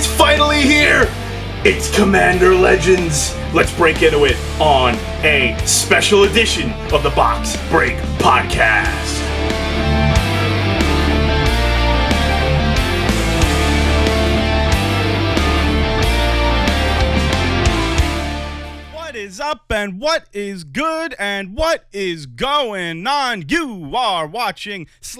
It's finally here! It's Commander Legends! Let's break into it on a special edition of the Box Break Podcast. What is up and what is good and what is going on? You are watching /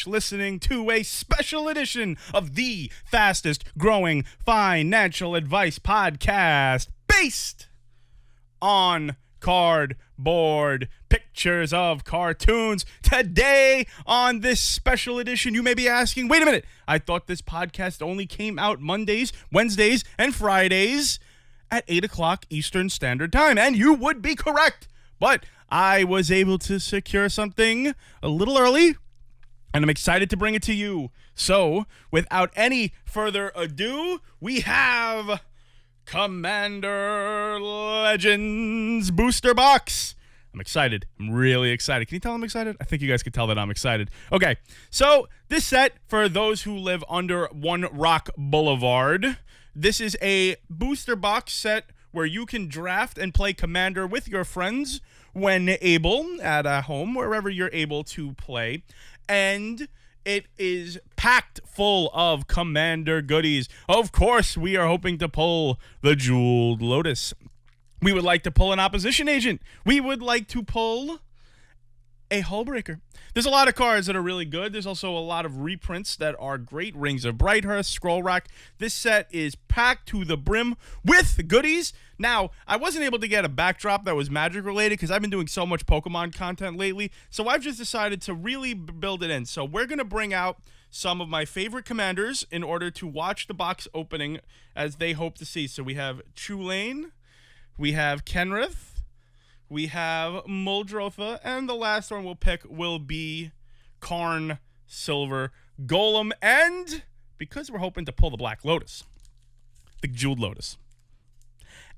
listening to a special edition of the fastest growing financial advice podcast based on cardboard pictures of cartoons. Today on this special edition, you may be asking, wait a minute, I thought this podcast only came out Mondays, Wednesdays, and Fridays at 8 o'clock Eastern Standard Time, and you would be correct, but I was able to secure something a little early, and I'm excited to bring it to you. So, without any further ado, we have Commander Legends Booster Box. I'm excited. I'm really excited. Can you tell I'm excited? I think you guys can tell that I'm excited. Okay, so this set, for those who live under One Rock Boulevard, this is a booster box set where you can draft and play Commander with your friends when able at a home, wherever you're able to play. And it is packed full of Commander goodies. Of course, we are hoping to pull the JEWLED Lotus. We would like to pull an opposition agent. We would like to pull a Hullbreaker. There's a lot of cards that are really good. There's also a lot of reprints that are great. Rings of Brighthearth, Scroll Rack. This set is packed to the brim with goodies. Now, I wasn't able to get a backdrop that was Magic related because I've been doing so much Pokemon content lately. So I've just decided to really build it in. So we're going to bring out some of my favorite commanders in order to watch the box opening as they hope to see. So we have JEWLED, we have Kenrith, we have Muldrotha, and the last one we'll pick will be Karn Silver Golem. And because we're hoping to pull the Black Lotus, the JEWLED Lotus.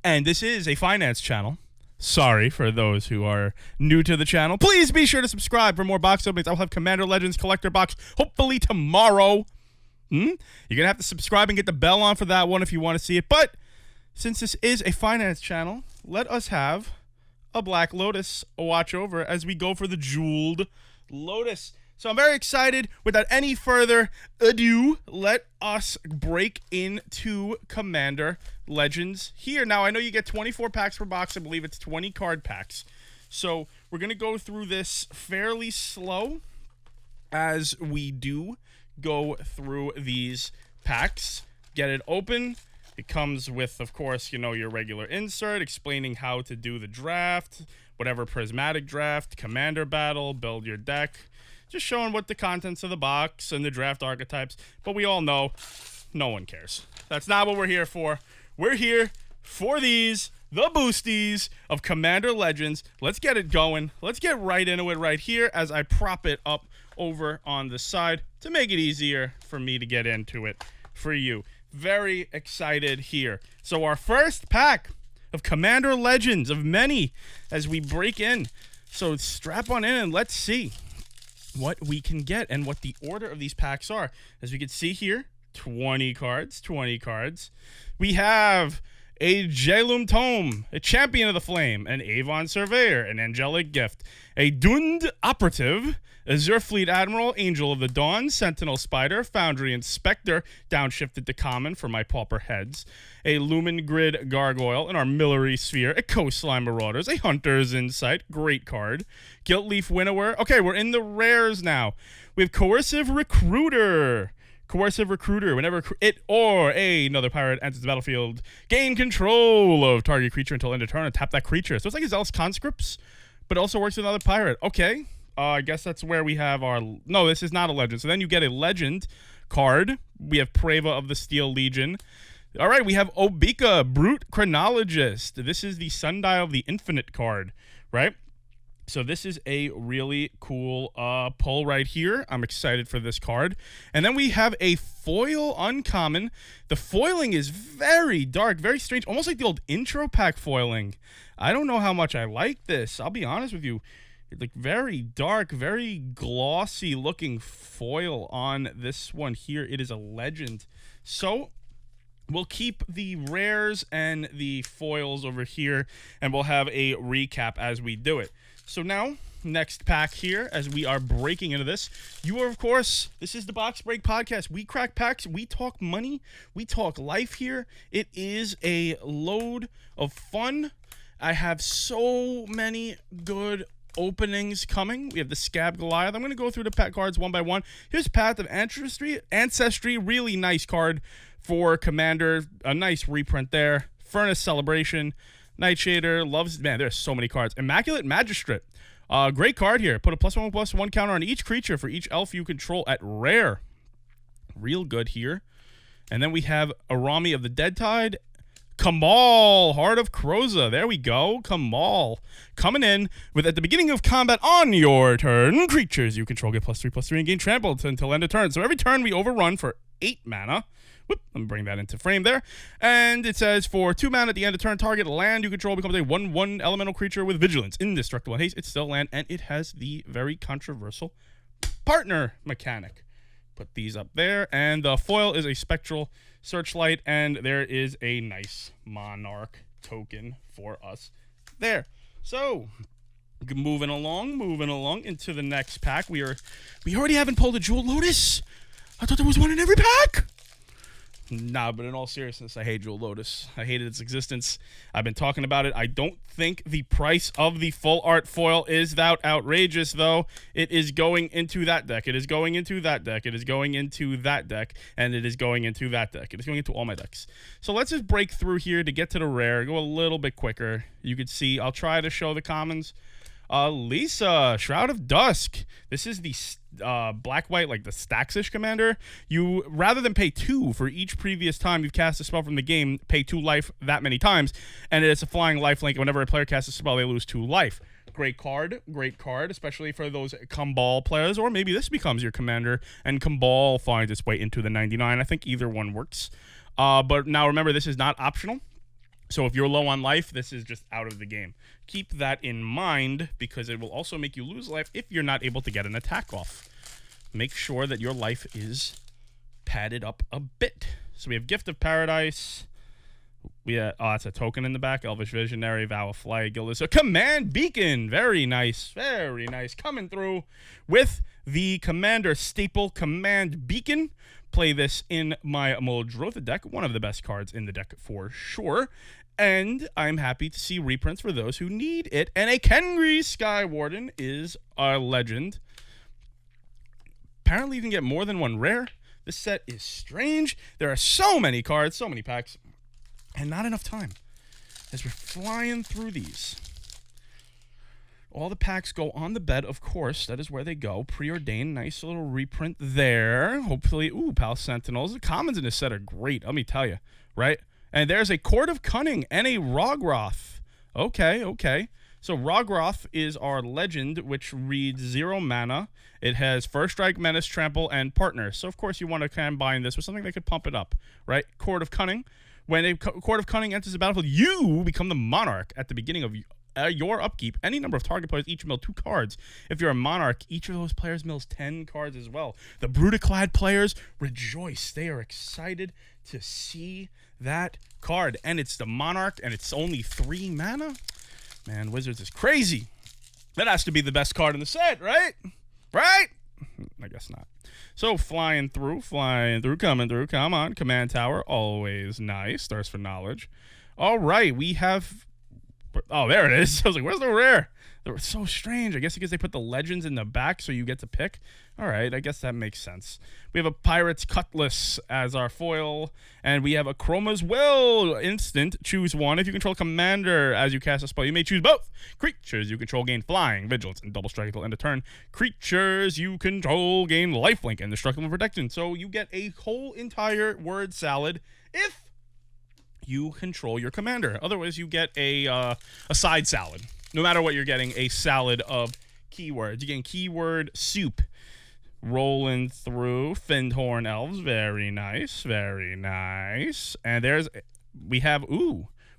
And this is a finance channel. Sorry for those who are new to the channel. Please be sure to subscribe for more box openings. I'll have Commander Legends Collector Box hopefully tomorrow. You're going to have to subscribe and get the bell on for that one if you want to see it. But since this is a finance channel, let us have a Black Lotus watch over as we go for the JEWLED Lotus. So I'm very excited. Without any further ado, let us break into Commander Legends here. Now, I know you get 24 packs per box. I believe it's 20 card packs. So we're going to go through this fairly slow as we do go through these packs. Get it open. It comes with, of course, you know, your regular insert explaining how to do the draft, whatever prismatic draft, commander battle, build your deck, just showing what the contents of the box and the draft archetypes. But we all know no one cares. That's not what we're here for. We're here for these, the boosties of Commander Legends. Let's get it going. Let's get right into it right here as I prop it up over on the side to make it easier for me to get into it for you. Very excited here. So our first pack of Commander Legends, of many, as we break in. So strap on in and let's see what we can get and what the order of these packs are. As we can see here, 20 cards, 20 cards. We have a Jelum Tome, a Champion of the Flame, an Avon Surveyor, an Angelic Gift, a Dund Operative, Azure Fleet Admiral, Angel of the Dawn, Sentinel Spider, Foundry Inspector, downshifted to common for my pauper heads, a Lumen Grid Gargoyle, an Armillary Sphere, a Coastline Marauders, a Hunter's Insight, great card, Guiltleaf Winnower. Okay, we're in the rares now. We have Coercive Recruiter. Coercive Recruiter, whenever it or another pirate enters the battlefield, gain control of target creature until end of turn and tap that creature. So it's like Zealous Conscripts, but it also works with another pirate. Okay. I guess that's where we have our... No, this is not a legend. So then you get a legend card. We have Preva of the Steel Legion. All right, we have Obika, Brute Chronologist. This is the Sundial of the Infinite card, right? So this is a really cool pull right here. I'm excited for this card. And then we have a foil uncommon. The foiling is very dark, very strange, almost like the old intro pack foiling. I don't know how much I like this. I'll be honest with you. Like very dark, very glossy looking foil on this one here. It is a legend. So We'll keep the rares and the foils over here, and we'll have a recap as we do it. So now, next pack here, as we are breaking into this, you are, of course, this is the Box Break Podcast. We crack packs, we talk money, we talk life here. It is a load of fun. I have so many good openings coming. We have the Scab Goliath. I'm going to go through the pack cards one by one. Here's Path of Ancestry, really nice card for Commander. A nice reprint there. Furnace Celebration, Nightshader, Loves, man, there's so many cards. Immaculate Magistrate. Great card here. Put a +1/+1 counter on each creature for each elf you control at rare. Real good here. And then we have Arami of the Dead Tide. Kamal, Heart of Kroza. There we go. Kamal coming in with, at the beginning of combat on your turn, creatures you control get +3/+3 and gain trampled until end of turn. So every turn we overrun for 8 mana. Whoop, let me bring that into frame there. And it says for 2 mana at the end of turn, target land you control becomes a 1/1 elemental creature with vigilance, indestructible, and haste. It's still land, and it has the very controversial partner mechanic. Put these up there, and the foil is a Spectral Searchlight, and there is a nice Monarch token for us there. So, moving along into the next pack. We already haven't pulled a Jewel Lotus. I thought there was one in every pack. Nah, but in all seriousness, I hate Jewel Lotus. I hated its existence. I've been talking about it. I don't think the price of the full art foil is that outrageous, though. It is going into that deck. It is going into that deck. It is going into that deck. And it is going into that deck. It is going into all my decks. So let's just break through here to get to the rare. Go a little bit quicker. You can see, I'll try to show the commons. Lisa, Shroud of Dusk. This is the black-white, like the Staxish commander. You, rather than pay 2 for each previous time you've cast a spell from the game, pay 2 life that many times, and it's a flying lifelink. Whenever a player casts a spell, they lose 2 life. Great card, especially for those Kumbal players, or maybe this becomes your commander, and Kumbal finds its way into the 99. I think either one works. But now remember, this is not optional. So if you're low on life, this is just out of the game. Keep that in mind, because it will also make you lose life if you're not able to get an attack off. Make sure that your life is padded up a bit. So we have Gift of Paradise. That's a token in the back. Elvish Visionary, Vow of Flight, Gilded. So Command Beacon. Very nice. Very nice. Coming through with the Commander staple Command Beacon. Play this in my Muldrotha deck. One of the best cards in the deck for sure. And I'm happy to see reprints for those who need it. And a Kengri Skywarden is a legend. Apparently you can get more than one rare. This set is strange. There are so many cards, so many packs, and not enough time as we're flying through these. All the packs go on the bed, of course. That is where they go. Preordained. Nice little reprint there. Hopefully, Pal Sentinels. The commons in this set are great, let me tell you, right? And there's a Court of Cunning and a Rogroth. Okay. So Rogroth is our legend, which reads 0 mana. It has First Strike, Menace, Trample, and Partner. So, of course, you want to combine this with something that could pump it up, right? Court of Cunning. When a Court of Cunning enters the battlefield, you become the Monarch at the beginning of your upkeep. Any number of target players each mill 2 cards. If you're a Monarch, each of those players mills 10 cards as well. The Brutaclad players rejoice. They are excited to see that card. And it's the Monarch, and it's only 3 mana? Man, Wizards is crazy. That has to be the best card in the set, right? Right? I guess not. So, flying through, coming through. Come on, Command Tower, always nice. Thirst for Knowledge. All right, we have... Oh, there it is. I was like, where's the rare? They were so strange. I guess because they put the legends in the back so you get to pick. All right, I guess that makes sense. We have a Pirate's Cutlass as our foil, and we have a Chroma's Will instant. Choose one. If you control Commander as you cast a spell, you may choose both. Creatures you control gain Flying, Vigilance, and Double Strike until end of turn. Creatures you control gain Lifelink, and Indestructible Protection. So you get a whole entire word salad if you control your Commander. Otherwise, you get a side salad. No matter what you're getting, a salad of keywords. You're getting keyword soup. Rolling through Fyndhorn Elves. Very nice. Very nice. And we have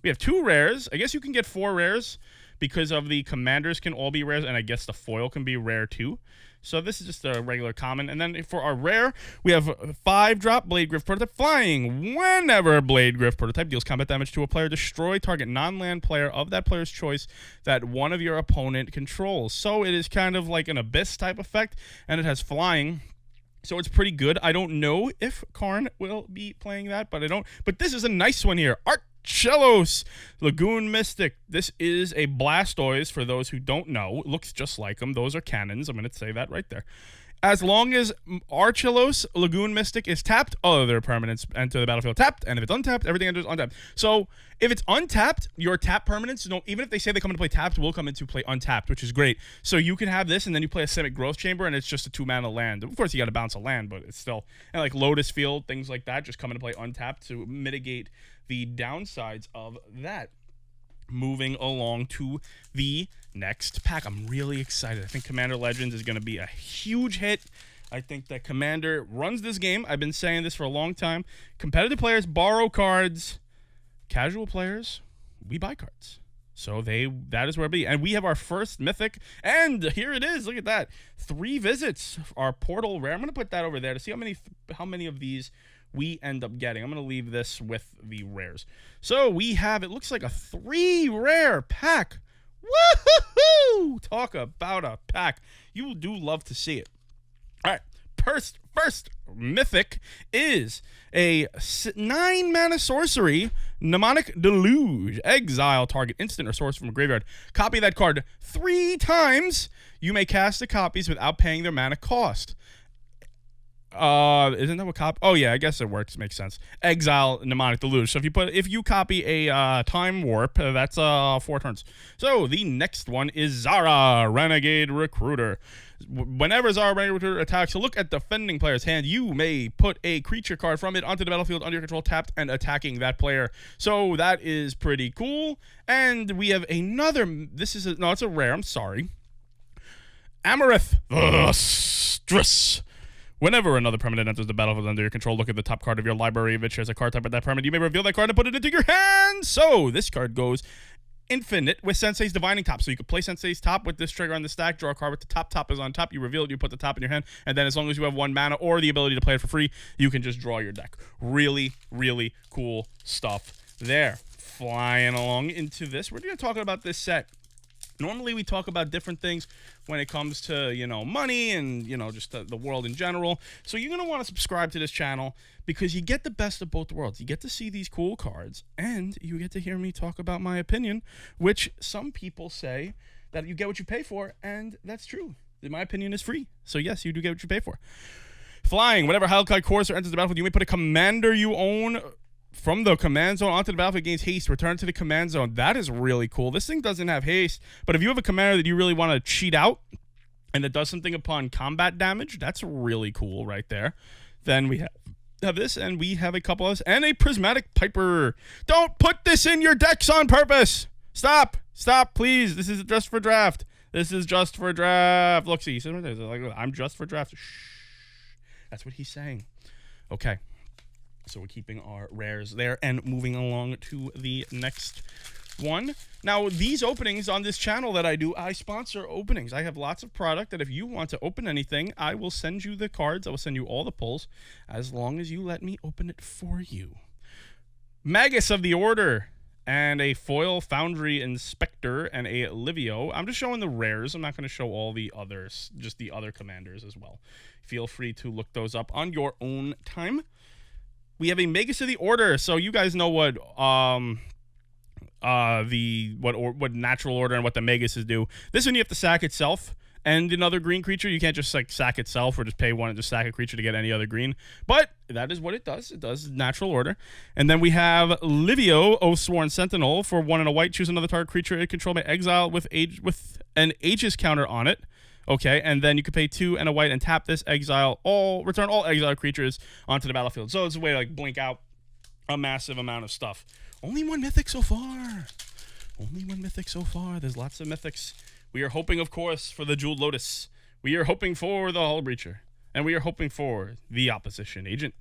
We have 2 rares. I guess you can get 4 rares because of the commanders can all be rares, and I guess the foil can be rare too. So this is just a regular common. And then for our rare, we have 5-drop Blade Griff Prototype flying. Whenever Blade Griff Prototype deals combat damage to a player, destroy target non-land player of that player's choice that one of your opponent controls. So it is kind of like an Abyss type effect, and it has flying. So it's pretty good. I don't know if Karn will be playing that, but I don't. But this is a nice one here. Archelos, Lagoon Mystic. This is a Blastoise for those who don't know. It looks just like them. Those are cannons. I'm going to say that right there. As long as Archelos, Lagoon Mystic is tapped, other permanents enter the battlefield tapped, and if it's untapped, everything enters untapped. So if it's untapped, your tap permanents, even if they say they come into play tapped, will come into play untapped, which is great. So you can have this, and then you play a Simic Growth Chamber, and it's just a 2-mana land. Of course, you got to bounce a land, but it's still, and like Lotus Field, things like that, just come into play untapped to mitigate the downsides of that. Moving along to the next pack. I'm really excited. I think Commander Legends is going to be a huge hit. I think that Commander runs this game. I've been saying this for a long time. Competitive players borrow cards. Casual players, we buy cards. So that is where it'll be. And we have our first mythic. And here it is. Look at that. 3 visits. Our portal rare. I'm going to put that over there to see how many of these we end up getting. I'm going to leave this with the rares. So we have, it looks like a 3 rare pack. Woohoo! Talk about a pack. You do love to see it. All right. First mythic is a 9-mana sorcery, Mnemonic Deluge. Exile target instant or source from a graveyard. Copy that card 3 times. You may cast the copies without paying their mana cost. Isn't that what copy? Oh yeah, I guess it works. Makes sense. Exile Mnemonic Deluge. So if you copy a Time Warp, that's 4 turns. So the next one is Zara Renegade Recruiter. Whenever Zara Renegade Recruiter attacks, look at defending player's hand. You may put a creature card from it onto the battlefield under your control, tapped and attacking that player. So that is pretty cool. And we have another. It's a rare. I'm sorry. Amarith the Stress. Whenever another permanent enters the battlefield under your control, look at the top card of your library. If it shares a card type with that permanent, you may reveal that card and put it into your hand. So this card goes infinite with Sensei's Divining Top. So you could play Sensei's Top with this trigger on the stack, draw a card with the top is on top. You reveal it, you put the top in your hand, and then as long as you have 1 mana or the ability to play it for free, you can just draw your deck. Really, really cool stuff there. Flying along into this, we're going to talk about this set. Normally we talk about different things when it comes to, money and, just the world in general. So you're going to want to subscribe to this channel because you get the best of both worlds. You get to see these cool cards and you get to hear me talk about my opinion, which some people say that you get what you pay for, and that's true. My opinion is free. So yes, you do get what you pay for. Flying, whenever Hellkite Courser enters the battlefield, you may put a commander you own from the command zone onto the battlefield, gains haste, return to the command zone. That is really cool. This thing doesn't have haste, but if you have a commander that you really want to cheat out and it does something upon combat damage, that's really cool right there. Then we have this, and we have a couple of, and a Prismatic Piper. Don't put this in your decks on purpose. Stop, please. This is just for draft. Look, see, I'm just for draft. Shh. That's what he's saying. Okay. So we're keeping our rares there and moving along to the next one. Now, these openings on this channel that I do, I sponsor openings. I have lots of product that if you want to open anything, I will send you the cards. I will send you all the pulls as long as you let me open it for you. Magus of the Order and a Foil Foundry Inspector and a Livio. I'm just showing the rares. I'm not going to show all the others, just the other commanders as well. Feel free to look those up on your own time. We have a Magus of the Order, so you guys know what natural order and what the Maguses do. This one you have to sack itself and another green creature. You can't just sack itself or just pay 1 and just sack a creature to get any other green. But that is what it does. It does natural order. And then we have Livio, Oathsworn Sentinel, for 1 and a white. Choose another target creature it controlled by exile with an Aegis counter on it. Okay, and then you could pay 2 and a white and tap this, return all exiled creatures onto the battlefield. So it's a way to blink out a massive amount of stuff. Only 1 mythic so far. There's lots of mythics. We are hoping, of course, for the Jeweled Lotus. We are hoping for the Hull Breacher. And we are hoping for the Opposition Agent.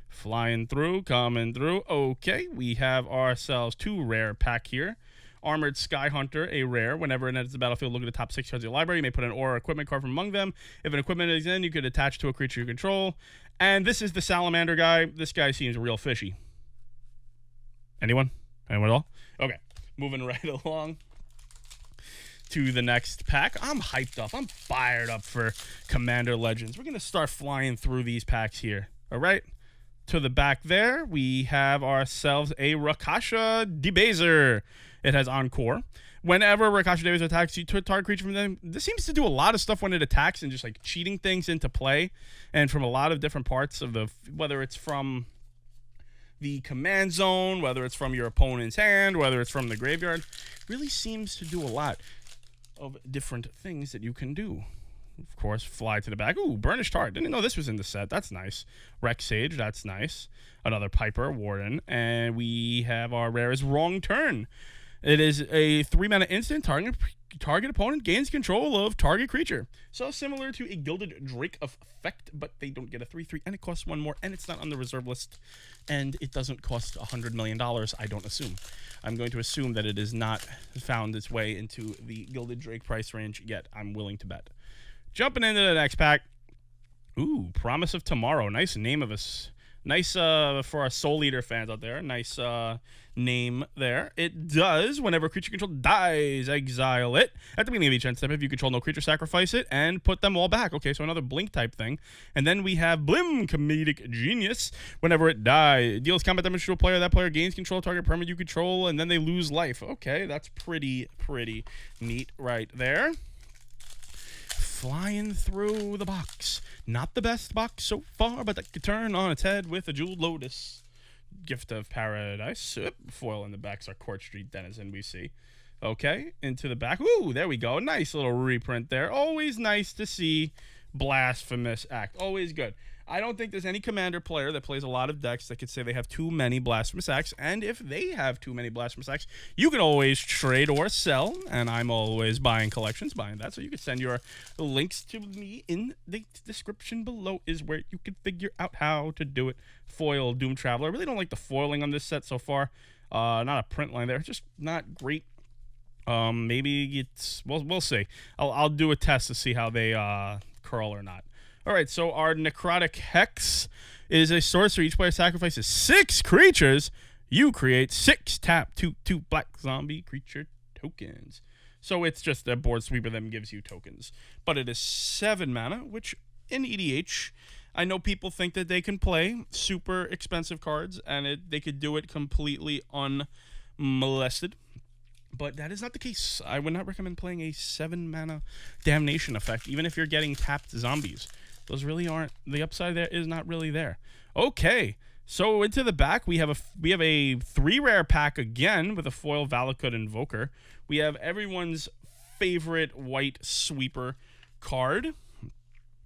Flying through, coming through. Okay, we have ourselves 2 rare pack here. Armored Sky Hunter, a rare. Whenever it enters the battlefield, look at the top 6 cards of your library. You may put an aura or equipment card from among them. If an equipment is in, you could attach to a creature you control. And this is the Salamander guy. This guy seems real fishy. Anyone? Anyone at all? Okay, moving right along to the next pack. I'm hyped up. I'm fired up for Commander Legends. We're going to start flying through these packs here. All right? To the back there, we have ourselves a Rakasha Debaser. It has Encore. Whenever Rakasha Debaser attacks you to a target creature from them, this seems to do a lot of stuff when it attacks and just like cheating things into play. And from a lot of different parts of the, whether it's from the command zone, whether it's from your opponent's hand, whether it's from the graveyard, really seems to do a lot of different things that you can do. Of course, fly to the back. Ooh, Burnished Heart. Didn't know this was in the set. That's nice. Rex Sage. That's nice. Another Piper, Warden. And we have our rare is Wrong Turn. It is a 3-mana instant. Target opponent gains control of target creature. So similar to a Gilded Drake effect, but they don't get a 3/3, and it costs 1 more, and it's not on the reserve list, and it doesn't cost $100 million, I don't assume. I'm going to assume that it has not found its way into the Gilded Drake price range yet. I'm willing to bet. Jumping into the next pack. Ooh, Promise of Tomorrow. Nice name of us. Nice for our Soul Eater fans out there. Nice name there. It does, whenever creature control dies, exile it. At the beginning of each end step, if you control no creature, sacrifice it and put them all back. Okay, so another Blink type thing. And then we have Blim, Comedic Genius. Whenever it dies, it deals combat damage to a player. That player gains control of target permanent you control, and then they lose life. Okay, that's pretty neat right there. Flying through the box. Not the best box so far, but that could turn on its head with a Jeweled Lotus. Gift of Paradise. Foil in the back's our Court Street Denizen we see. Okay, into the back. Ooh, there we go. Nice little reprint there. Always nice to see Blasphemous Act. Always good. I don't think there's any Commander player that plays a lot of decks that could say they have too many Blasphemous Acts. And if they have too many Blasphemous Acts, you can always trade or sell. And I'm always buying collections, buying that. So you can send your links to me in the description below is where you can figure out how to do it. Foil Doom Traveler. I really don't like the foiling on this set so far. Not a print line there. It's just not great. Maybe it's... We'll see. I'll do a test to see how they curl or not. All right, so our Necrotic Hex is a sorcery. Each player sacrifices 6 creatures. You create 6 tap 2/2 black zombie creature tokens. So it's just a board sweeper that gives you tokens. But it is 7 mana, which in EDH, I know people think that they can play super expensive cards and they could do it completely unmolested. But that is not the case. I would not recommend playing a 7 mana damnation effect, even if you're getting tapped zombies. Those really aren't, the upside there is not really there. Okay, so into the back, we have a 3 rare pack again with a foil Valakut Invoker. We have everyone's favorite white sweeper card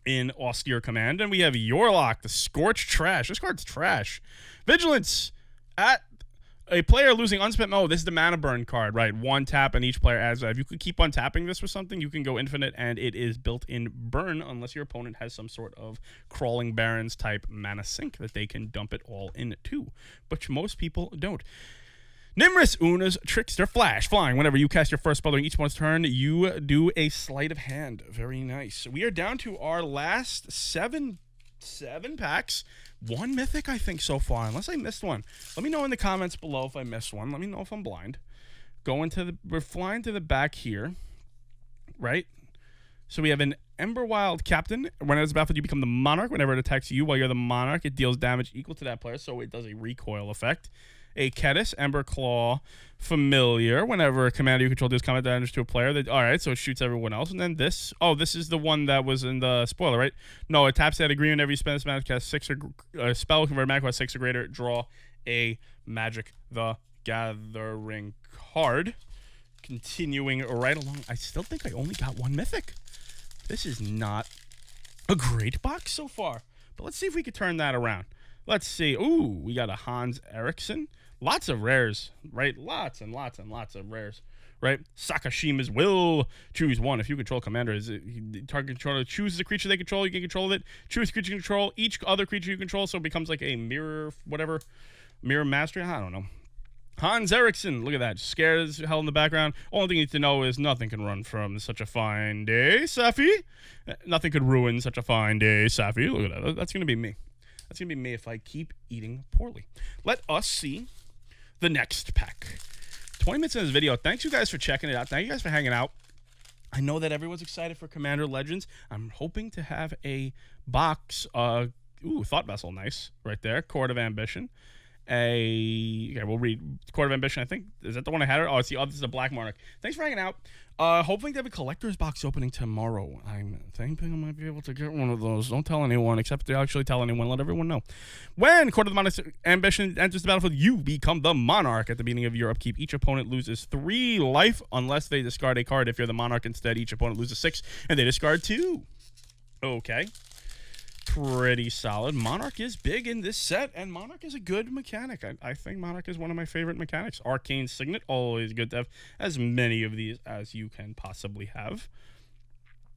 in Austere Command, and we have Yorlock, the Scorched Trash. This card's trash. Vigilance. At a player losing unspent... Oh, this is the mana burn card, right? 1 tap and each player adds... If you could keep on tapping this with something, you can go infinite, and it is built-in burn unless your opponent has some sort of Crawling Barrens type mana sink that they can dump it all into, which most people don't. Nimrus Una's Trickster Flash. Flying. Whenever you cast your first spell during each one's turn, you do a sleight of hand. Very nice. We are down to our last 7 packs. 1 mythic, I think, so far, unless I missed one. Let me know in the comments below if I missed one. Let me know if I'm blind. We're flying to the back here, right? So we have an Emberwild Captain. When it's battlefield, you become the Monarch. Whenever it attacks you while you're the Monarch, it deals damage equal to that player, so it does a recoil effect. A Ketis, Emberclaw Familiar. Whenever a commander you control deals combat damage to a player, alright, so it shoots everyone else. And then this. Oh, this is the one that was in the spoiler, right? No, it taps that agreement whenever you spend this mana to cast 6 or spell, convert mana cost 6 or greater, draw a Magic the Gathering card. Continuing right along. I still think I only got 1 mythic. This is not a great box so far. But let's see if we could turn that around. Let's see. Ooh, we got a Hans Eriksson. Lots of rares, right? Lots and lots and lots of rares, right? Sakashima's Will. Choose one. If you control commander, target controller chooses a creature they control, you can control it. Choose creature you control each other creature you control, so it becomes like a mirror, whatever. Mirror mastery? I don't know. Hans Eriksson, look at that. Scared as hell in the background. Only thing you need to know is nothing can run from such a fine day, Safi. Nothing could ruin such a fine day, Safi. Look at that. That's going to be me. That's going to be me if I keep eating poorly. Let us see the next pack. 20 minutes in this video. Thanks you guys for checking it out. Thank you guys for hanging out. I know that everyone's excited for Commander Legends. I'm hoping to have a box. Thought Vessel, nice. Right there. Court of Ambition. We'll read Court of Ambition. I think, is that the one I had? Oh, it's this is a Black Monarch. Thanks for hanging out. Hoping to have a collector's box opening tomorrow. I'm thinking I might be able to get one of those. Don't tell anyone, except to actually tell anyone. Let everyone know. When Court of the Ambition enters the battlefield, you become the Monarch. At the beginning of your upkeep, each opponent loses 3 life unless they discard a card. If you're the Monarch instead, each opponent loses 6 and they discard 2. Okay. Pretty solid. Monarch is big in this set, and Monarch is a good mechanic. I think Monarch is one of my favorite mechanics. Arcane Signet, always good to have as many of these as you can possibly have.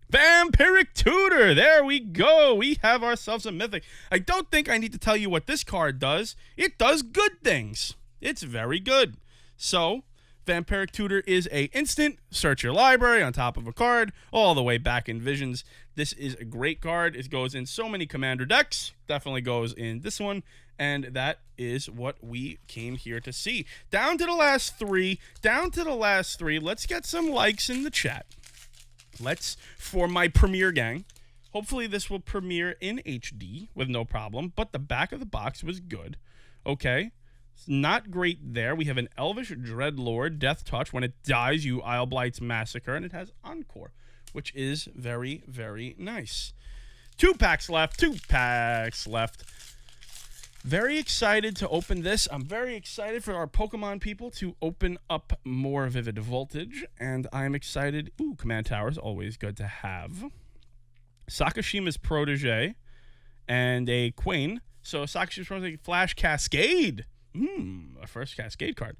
Vampiric Tutor, there we go. We have ourselves a mythic. I don't think I need to tell you what this card does. It does good things. It's very good. So, Vampiric Tutor is a instant, search your library on top of a card, all the way back in Visions. This is a great card. It goes in so many commander decks. Definitely goes in this one. And that is what we came here to see. Down to the last 3. Let's get some likes in the chat. For my premiere gang. Hopefully this will premiere in HD with no problem. But the back of the box was good. Okay. It's not great there. We have an Elvish Dreadlord, Death Touch. When it dies, you Isle Blight's Massacre. And it has Encore, which is very, very nice. 2 packs left. Very excited to open this. I'm very excited for our Pokemon people to open up more Vivid Voltage. And I'm excited. Ooh, Command Tower is always good to have. Sakashima's Protege and a Queen. So Sakashima's Protege, Flash Cascade. A first Cascade card.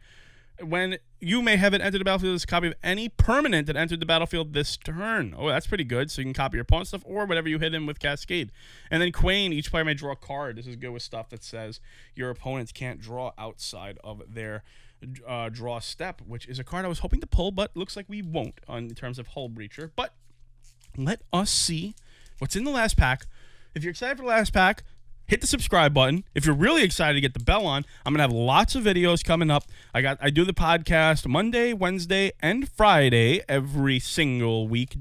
When you may have it enter the battlefield as a copy of any permanent that entered the battlefield this turn. Oh, that's pretty good. So you can copy your opponent's stuff or whatever you hit in with Cascade. And then Quain, each player may draw a card. This is good with stuff that says your opponents can't draw outside of their draw step, which is a card I was hoping to pull, but looks like we won't in terms of Hull Breacher. But let us see what's in the last pack. If you're excited for the last pack, hit the subscribe button. If you're really excited to get the bell on, I'm going to have lots of videos coming up. I do the podcast Monday, Wednesday, and Friday every single week.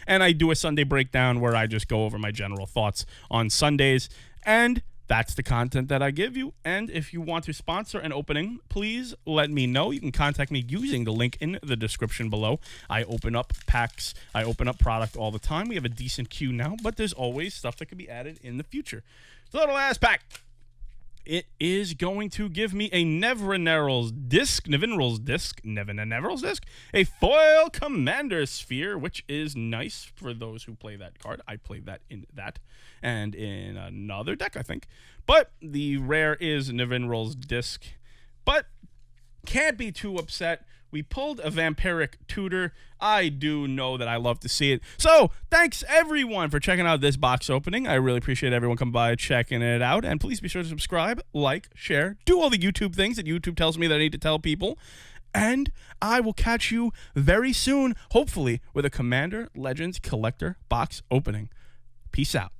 And I do a Sunday breakdown where I just go over my general thoughts on Sundays. And that's the content that I give you. And if you want to sponsor an opening, please let me know. You can contact me using the link in the description below. I open up packs. I open up product all the time. We have a decent queue now, but there's always stuff that could be added in the future. So the last pack. It is going to give me a Nevinyrral's Disc, a foil Commander Sphere, which is nice for those who play that card. I played that in that and in another deck, I think. But the rare is Nevinyrral's Disc. But can't be too upset. We pulled a Vampiric Tutor. I do know that I love to see it. So, thanks everyone for checking out this box opening. I really appreciate everyone coming by checking it out. And please be sure to subscribe, like, share, do all the YouTube things that YouTube tells me that I need to tell people. And I will catch you very soon, hopefully, with a Commander Legends Collector box opening. Peace out.